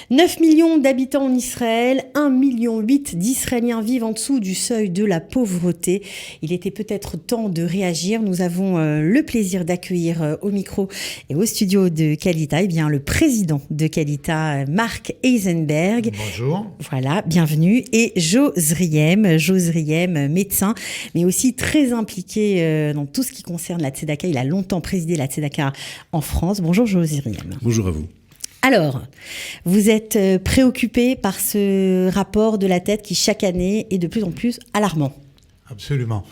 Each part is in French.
9 millions d'habitants en Israël, 1,8 million d'Israéliens vivent en dessous du seuil de la pauvreté. Il était peut-être temps de réagir. Nous avons le plaisir d'accueillir au micro et au studio de Kalita, le président de Kalita, Marc Eisenberg. Bonjour. Voilà, bienvenue. Et Jo Zriem, médecin, mais aussi très impliqué dans tout ce qui concerne la Tzedaka. Il a longtemps présidé la Tzedaka en France. Bonjour Jo Zriem. Bonjour à vous. Alors, vous êtes préoccupé par ce rapport de la tête qui, chaque année, est de plus en plus alarmant. Absolument.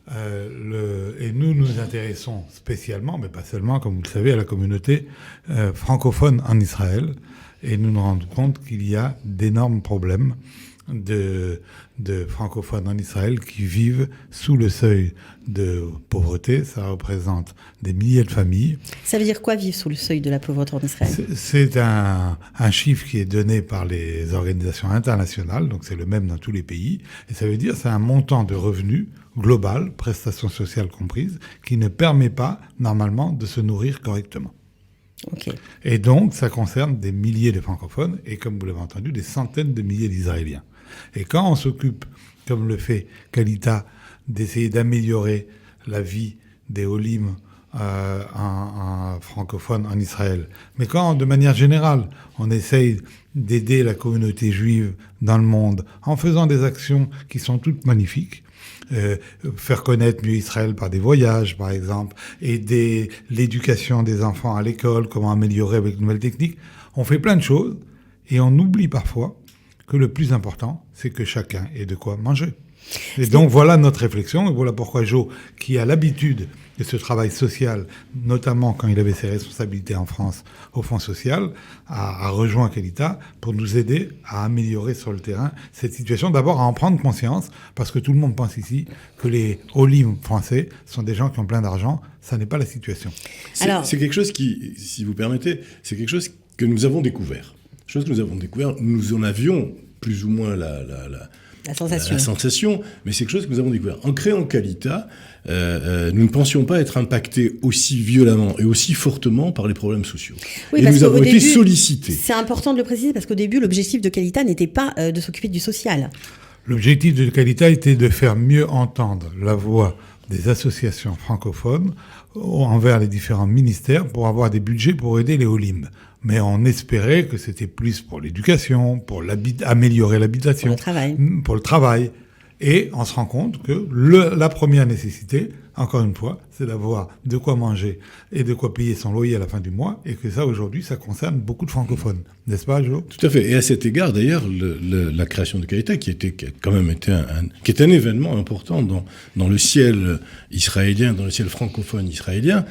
Et nous nous intéressons spécialement, mais pas seulement, comme vous le savez, à la communauté francophone en Israël. Et nous nous rendons compte qu'il y a d'énormes problèmes de francophones en Israël qui vivent sous le seuil de pauvreté. Ça représente des milliers de familles. Ça veut dire quoi, vivre sous le seuil de la pauvreté en Israël ? C'est un chiffre qui est donné par les organisations internationales, donc c'est le même dans tous les pays. Et ça veut dire que c'est un montant de revenus global, prestations sociales comprises, qui ne permet pas, normalement, de se nourrir correctement. Okay. Et donc, ça concerne des milliers de francophones et, comme vous l'avez entendu, des centaines de milliers d'Israéliens. Et quand on s'occupe, comme le fait Kalita, d'essayer d'améliorer la vie des Olim en francophones en Israël, mais quand, de manière générale, on essaye d'aider la communauté juive dans le monde en faisant des actions qui sont toutes magnifiques, faire connaître mieux Israël par des voyages, par exemple, aider l'éducation des enfants à l'école, comment améliorer avec de nouvelles techniques. On fait plein de choses et on oublie parfois que le plus important, c'est que chacun ait de quoi manger. Et donc voilà notre réflexion, et voilà pourquoi Jo, qui a l'habitude de ce travail social, notamment quand il avait ses responsabilités en France au Fonds social, a rejoint Kalita pour nous aider à améliorer sur le terrain cette situation. D'abord à en prendre conscience, parce que tout le monde pense ici que les Olim français sont des gens qui ont plein d'argent. Ça n'est pas la situation. C'est quelque chose qui, si vous permettez, c'est quelque chose que nous avons découvert. Nous en avions plus ou moins la sensation, mais c'est quelque chose que nous avons découvert. En créant Kalita, nous ne pensions pas être impactés aussi violemment et aussi fortement par les problèmes sociaux. Oui, et nous avons été sollicités. C'est important de le préciser parce qu'au début, l'objectif de Kalita n'était pas de s'occuper du social. L'objectif de Kalita était de faire mieux entendre la voix des associations francophones envers les différents ministères pour avoir des budgets pour aider les Olim. Mais on espérait que c'était plus pour l'éducation, pour améliorer l'habitation, pour le travail. Et on se rend compte que la première nécessité, encore une fois, c'est d'avoir de quoi manger et de quoi payer son loyer à la fin du mois, et que ça, aujourd'hui, ça concerne beaucoup de francophones. N'est-ce pas, Jo ? Tout à fait. Et à cet égard, d'ailleurs, la création de Kalita, qui est un événement important dans le ciel israélien, dans le ciel francophone israélien,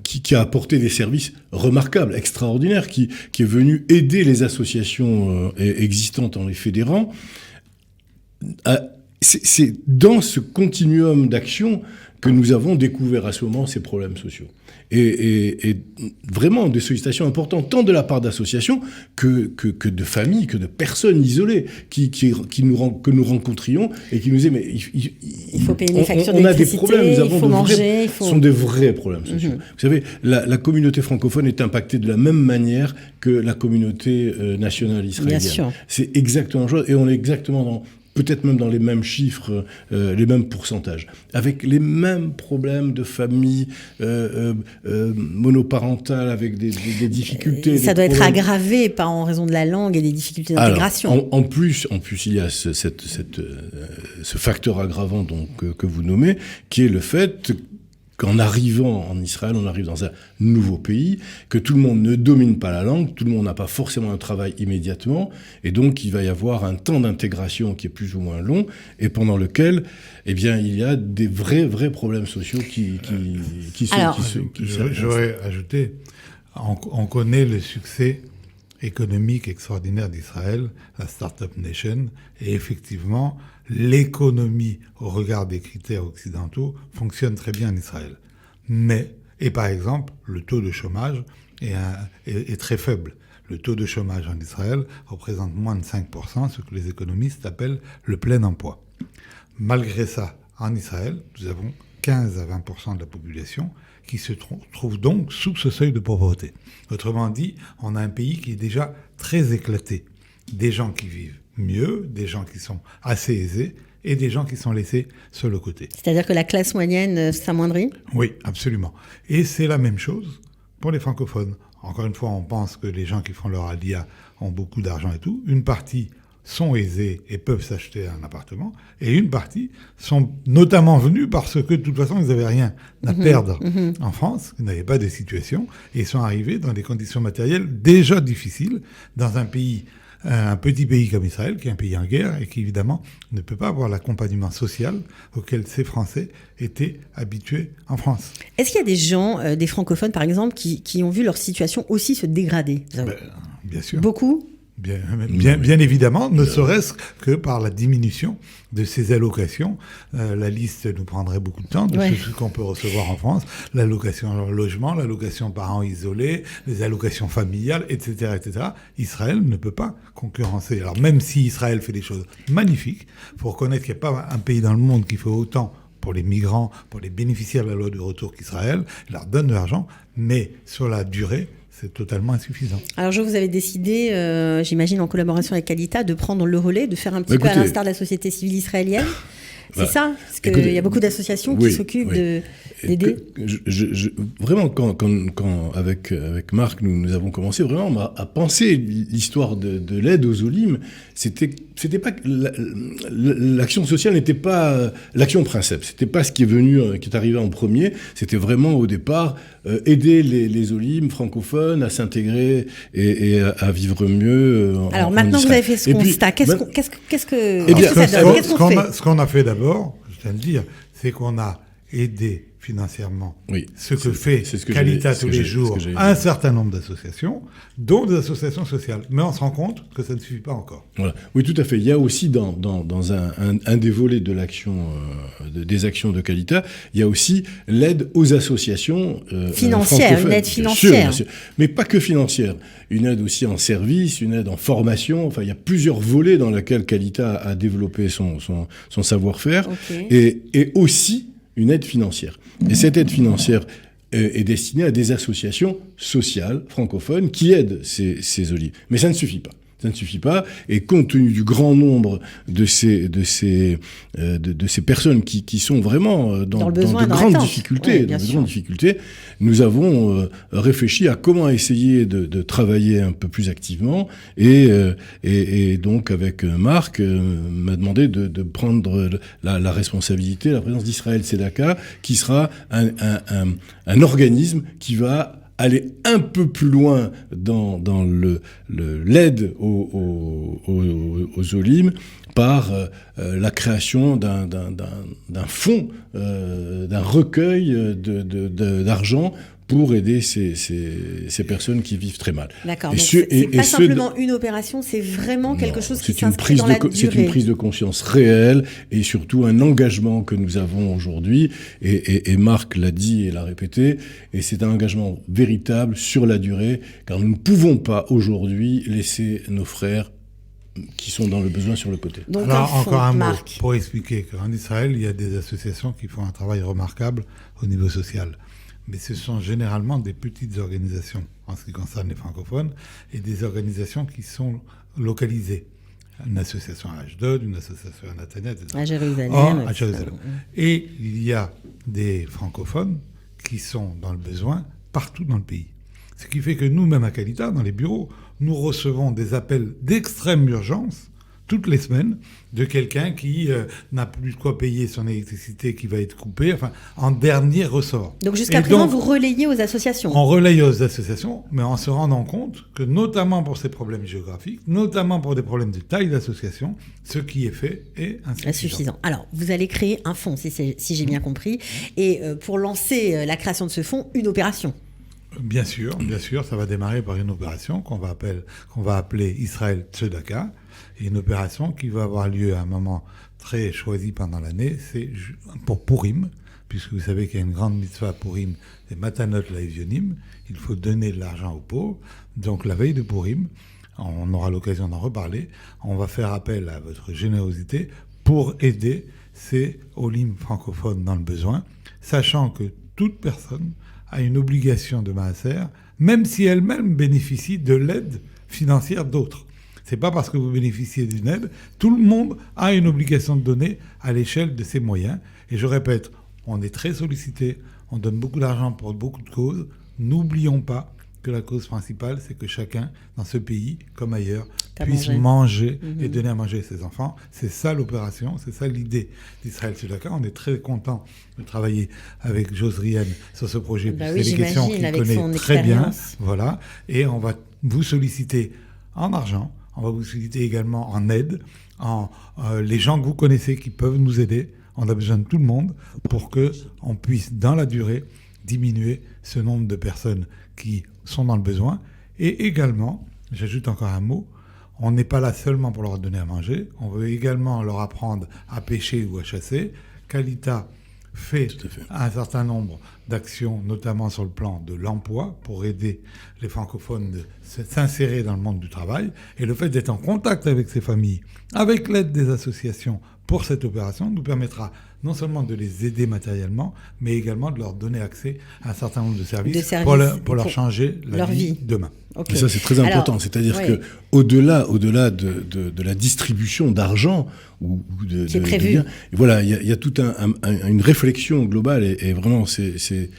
qui a apporté des services remarquables, extraordinaires, qui est venu aider les associations existantes en les fédérant. C'est dans ce continuum d'action que nous avons découvert à ce moment ces problèmes sociaux. Et vraiment des sollicitations importantes, tant de la part d'associations que de familles, que de personnes isolées que nous rencontrions et qui nous disaient mais il faut payer les factures on a des problèmes, nous avons il faut manger, ce sont des vrais problèmes sociaux. Vous savez, la communauté francophone est impactée de la même manière que la communauté nationale israélienne. Bien sûr. C'est exactement la chose et on est exactement peut-être même dans les mêmes chiffres, les mêmes pourcentages, avec les mêmes problèmes de famille monoparentale, avec des difficultés. Ça doit être aggravé pas en raison de la langue et des difficultés d'intégration. Alors, en plus, il y a ce facteur aggravant que vous nommez, qui est le fait qu'en arrivant en Israël, on arrive dans un nouveau pays, que tout le monde ne domine pas la langue, tout le monde n'a pas forcément un travail immédiatement, et donc il va y avoir un temps d'intégration qui est plus ou moins long, et pendant lequel, il y a des vrais problèmes sociaux qui j'aurais ajouté, on connaît le succès économique extraordinaire d'Israël, la Startup Nation, et effectivement, l'économie, au regard des critères occidentaux, fonctionne très bien en Israël. Et par exemple, le taux de chômage est très faible. Le taux de chômage en Israël représente moins de 5%, ce que les économistes appellent le plein emploi. Malgré ça, en Israël, nous avons 15 à 20% de la population qui se trouvent donc sous ce seuil de pauvreté. Autrement dit, on a un pays qui est déjà très éclaté. Des gens qui vivent mieux, des gens qui sont assez aisés et des gens qui sont laissés sur le côté. C'est-à-dire que la classe moyenne s'amoindrit ? Oui, absolument. Et c'est la même chose pour les francophones. Encore une fois, on pense que les gens qui font leur alia ont beaucoup d'argent et tout. Une partie sont aisés et peuvent s'acheter un appartement, et une partie sont notamment venus parce que de toute façon ils n'avaient rien à perdre en France, ils n'avaient pas de situation, et ils sont arrivés dans des conditions matérielles déjà difficiles dans un pays, un petit pays comme Israël, qui est un pays en guerre et qui évidemment ne peut pas avoir l'accompagnement social auquel ces Français étaient habitués en France. Est-ce qu'il y a des gens, des francophones par exemple, qui ont vu leur situation aussi se dégrader ? Bien sûr. Beaucoup ? Bien évidemment, ne serait-ce que par la diminution de ces allocations. La liste nous prendrait beaucoup de temps de ce qu'on peut recevoir en France. L'allocation logement, l'allocation parents isolés, les allocations familiales, etc., etc. Israël ne peut pas concurrencer. Alors même si Israël fait des choses magnifiques, il faut reconnaître qu'il n'y a pas un pays dans le monde qui fait autant pour les migrants, pour les bénéficiaires de la loi du retour qu'Israël. Il leur donne de l'argent, mais sur la durée, c'est totalement insuffisant. Alors, vous avez décidé, j'imagine en collaboration avec Kalita, de prendre le relais, de faire un petit peu à l'instar de la société civile israélienne. C'est ça ? Parce qu'il y a beaucoup d'associations qui s'occupent d'aider. Vraiment, quand avec Marc, nous avons commencé vraiment à penser l'histoire de l'aide aux Olim, c'était pas l'action sociale n'était pas l'action principe, c'était pas ce qui est arrivé en premier, c'était vraiment au départ aider les Olim francophones à s'intégrer et à vivre mieux. Alors maintenant que vous avez fait ce constat, qu'est-ce qu'on fait ? Ce qu'on a fait d'abord, je tiens à le dire, c'est qu'on a aidé financièrement ce que fait Kalita tous les jours un certain nombre d'associations, dont des associations sociales. Mais on se rend compte que ça ne suffit pas encore. Voilà. Oui, tout à fait. Il y a aussi dans un des volets de l'action, des actions de Kalita, il y a aussi l'aide aux associations financière, une aide financière. Bien sûr. Mais pas que financière. Une aide aussi en service, une aide en formation. Enfin, il y a plusieurs volets dans lesquels Kalita a développé son savoir-faire. Et aussi une aide financière. Et cette aide financière est destinée à des associations sociales francophones qui aident ces olives. Mais ça ne suffit pas. Ça ne suffit pas, et compte tenu du grand nombre de ces personnes qui sont vraiment dans de grandes difficultés, nous avons réfléchi à comment essayer de travailler un peu plus activement, et donc avec Marc m'a demandé de prendre la responsabilité, la présence d'Israël Tzedaka, qui sera un organisme qui va aller un peu plus loin dans l'aide aux Olim par la création d'un fonds, d'un recueil d'argent pour aider ces personnes qui vivent très mal. D'accord, donc c'est pas simplement une opération, c'est vraiment quelque chose qui s'inscrit dans la durée. C'est une prise de conscience réelle et surtout un engagement que nous avons aujourd'hui, et Marc l'a dit et l'a répété, et c'est un engagement véritable sur la durée, car nous ne pouvons pas aujourd'hui laisser nos frères qui sont dans le besoin sur le côté. Donc, alors, encore un mot pour expliquer qu'en Israël, il y a des associations qui font un travail remarquable au niveau social. Mais ce sont généralement des petites organisations en ce qui concerne les francophones, et des organisations qui sont localisées. Une association à Ashdod, une association à Netanya, etc. À Jérusalem. À Jérusalem. Et il y a des francophones qui sont dans le besoin partout dans le pays. Ce qui fait que nous, même à Kalita, dans les bureaux, nous recevons des appels d'extrême urgence toutes les semaines de quelqu'un qui n'a plus de quoi payer son électricité, qui va être coupé, enfin, en dernier ressort. Donc jusqu'à présent, vous relayez aux associations ? On relaye aux associations, mais en se rendant compte que, notamment pour ces problèmes géographiques, notamment pour des problèmes de taille d'association, ce qui est fait est insuffisant. Alors, vous allez créer un fonds, si j'ai bien compris, et pour lancer la création de ce fonds, une opération. Bien sûr, ça va démarrer par une opération qu'on va appeler Israël Tzedaka, et une opération qui va avoir lieu à un moment très choisi pendant l'année, c'est pour Purim, puisque vous savez qu'il y a une grande mitzvah à Purim, c'est Matanot Laevionim, il faut donner de l'argent aux pauvres. Donc la veille de Purim, on aura l'occasion d'en reparler, on va faire appel à votre générosité pour aider ces Olim francophones dans le besoin, sachant que toute personne a une obligation de maaser, même si elle-même bénéficie de l'aide financière d'autres. C'est pas parce que vous bénéficiez d'une aide, tout le monde a une obligation de donner à l'échelle de ses moyens. Et je répète, on est très sollicité, on donne beaucoup d'argent pour beaucoup de causes. N'oublions pas que la cause principale, c'est que chacun, dans ce pays, comme ailleurs, puisse manger et donner à manger à ses enfants. C'est ça l'opération, c'est ça l'idée d'Israël Tzedaka. On est très content de travailler avec Josrienne sur ce projet. Oui, c'est des questions qu'il connaît très bien. Voilà. Et on va vous solliciter en argent, on va vous solliciter également en aide, les gens que vous connaissez qui peuvent nous aider. On a besoin de tout le monde pour qu'on puisse, dans la durée, diminuer ce nombre de personnes qui sont dans le besoin. Et également, j'ajoute encore un mot, on n'est pas là seulement pour leur donner à manger, on veut également leur apprendre à pêcher ou à chasser. Kalita fait un certain nombre d'actions, notamment sur le plan de l'emploi, pour aider les francophones de s'insérer dans le monde du travail. Et le fait d'être en contact avec ces familles, avec l'aide des associations pour cette opération, nous permettra non seulement de les aider matériellement, mais également de leur donner accès à un certain nombre de services pour leur changer leur vie demain. Okay. Et ça, c'est très important. C'est-à-dire que au-delà de la distribution d'argent ou qui est prévu. Voilà, il y a toute une réflexion globale et vraiment c'est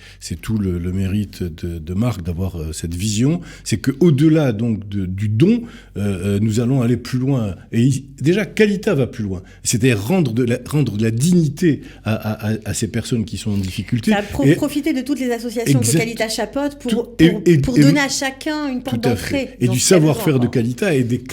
tout le mérite de Marc d'avoir cette vision. C'est que au-delà donc du don, nous allons aller plus loin. Et déjà, Kalita va plus loin. C'est-à-dire rendre de la dignité à ces personnes qui sont en difficulté. Ça a profité de toutes les associations que Kalita chapeaute pour donner à chacun une porte d'entrée. Et du savoir-faire de Kalita et des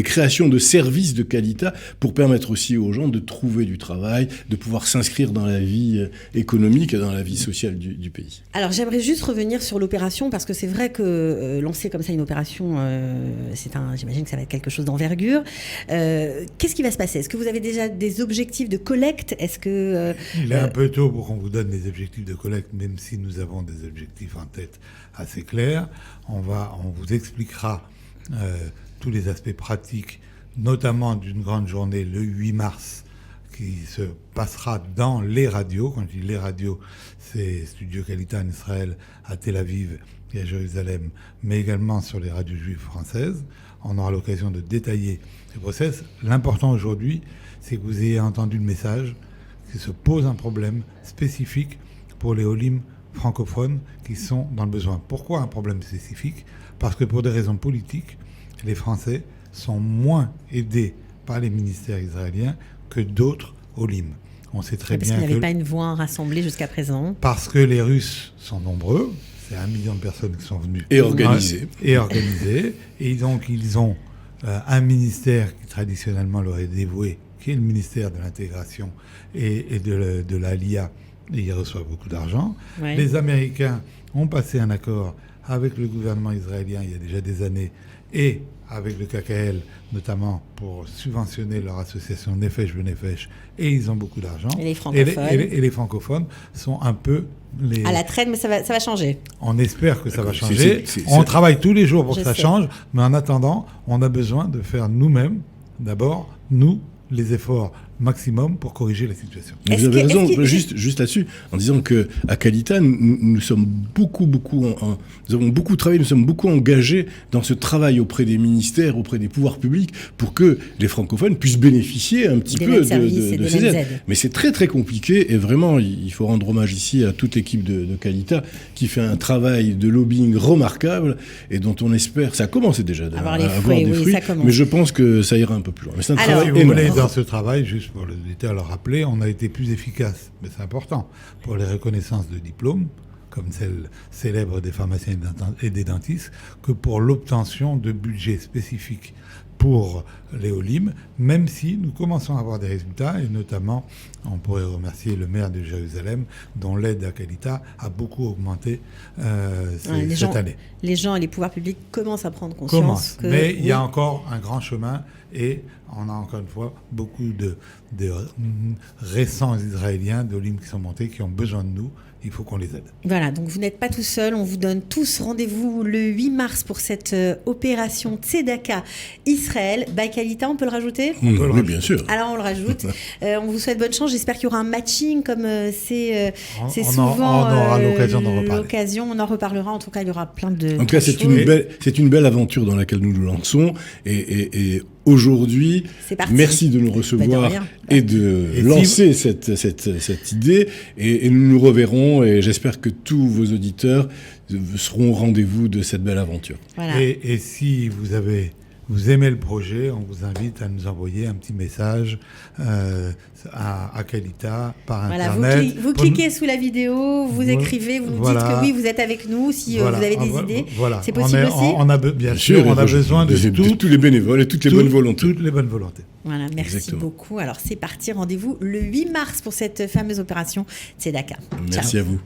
créations de services de Kalita pour permettre aussi aux gens de trouver du travail, de pouvoir s'inscrire dans la vie économique et dans la vie sociale du pays. Alors j'aimerais juste revenir sur l'opération parce que c'est vrai que lancer comme ça une opération, j'imagine que ça va être quelque chose d'envergure. Qu'est-ce qui va se passer ? Est-ce que vous avez déjà des objectifs de collecte ? Est-ce que il est un peu tôt pour qu'on vous donne des objectifs de collecte, même si nous avons des objectifs en tête assez clairs. On vous expliquera tous les aspects pratiques, notamment d'une grande journée le 8 mars qui se passera dans les radios. Quand je dis les radios, c'est Studio Kalita en Israël, à Tel Aviv et à Jérusalem, mais également sur les radios juives françaises. On aura l'occasion de détailler ce process. L'important aujourd'hui, c'est que vous ayez entendu le message, qu'il se pose un problème spécifique pour les Olim francophones qui sont dans le besoin. Pourquoi un problème spécifique ? Parce que pour des raisons politiques, les Français sont moins aidés par les ministères israéliens que d'autres Olim. On sait très bien qu'il n'y avait pas une voix rassemblée jusqu'à présent. Parce que les Russes sont nombreux, c'est 1 million de personnes qui sont venues. Et organisées. Et donc ils ont un ministère qui traditionnellement leur est dévoué, qui est le ministère de l'intégration et de l'ALIA, et ils reçoivent beaucoup d'argent. Ouais. Les Américains ont passé un accord avec le gouvernement israélien il y a déjà des années et avec le KKL, notamment pour subventionner leur association Nefesh Benefesh, et ils ont beaucoup d'argent. Et les francophones. Et les francophones sont un peu à la traîne, mais ça va changer. On espère que ça va changer. On travaille tous les jours pour que ça change, mais en attendant, on a besoin de faire nous-mêmes, d'abord, les efforts maximum pour corriger la situation. Vous avez raison, juste là-dessus, en disant qu'à Kalita, nous sommes nous avons beaucoup travaillé, nous sommes beaucoup engagés dans ce travail auprès des ministères, auprès des pouvoirs publics, pour que les francophones puissent bénéficier un petit peu de ces aides. Mais c'est très très compliqué, et vraiment, il faut rendre hommage ici à toute l'équipe de Kalita, qui fait un travail de lobbying remarquable, et dont on espère, ça a commencé déjà à avoir des fruits, mais je pense que ça ira un peu plus loin. Mais c'est un travail énorme. Dans ce travail, juste pour le rappeler, on a été plus efficace, mais c'est important, pour les reconnaissances de diplômes, comme celle célèbre des pharmaciens et des dentistes, que pour l'obtention de budgets spécifiques pour les Olim, même si nous commençons à avoir des résultats, et notamment, on pourrait remercier le maire de Jérusalem, dont l'aide à Kalita a beaucoup augmenté cette année. Les gens et les pouvoirs publics commencent à prendre conscience mais il y a encore un grand chemin, et on a encore une fois beaucoup de récents Israéliens, d'Olim qui sont montés, qui ont besoin de nous. il faut qu'on les aide. Voilà, donc vous n'êtes pas tout seul, on vous donne tous rendez-vous le 8 mars pour cette opération Tzedaka Israël. By Kalita, on peut le rajouter ? Oui, bien sûr. Alors on le rajoute. On vous souhaite bonne chance. J'espère qu'il y aura un matching comme c'est souvent on aura l'occasion d'en reparler. On en reparlera. En tout cas, il y aura plein de. En tout cas, c'est une belle aventure dans laquelle nous nous lançons. Et aujourd'hui, merci de nous recevoir et de lancer cette idée. Et nous nous reverrons. Et j'espère que tous vos auditeurs seront au rendez-vous de cette belle aventure. Voilà. Et si vous aimez le projet, on vous invite à nous envoyer un petit message à Kalita par Internet. Vous cliquez sous la vidéo, vous écrivez, vous nous dites que oui, vous êtes avec nous, si vous avez des idées. Voilà. C'est possible aussi. Bien sûr, on a besoin de tous les bénévoles et toutes les bonnes volontés. Toutes les bonnes volontés. Voilà, merci beaucoup. Alors c'est parti, rendez-vous le 8 mars pour cette fameuse opération Tzedaka. Merci à vous.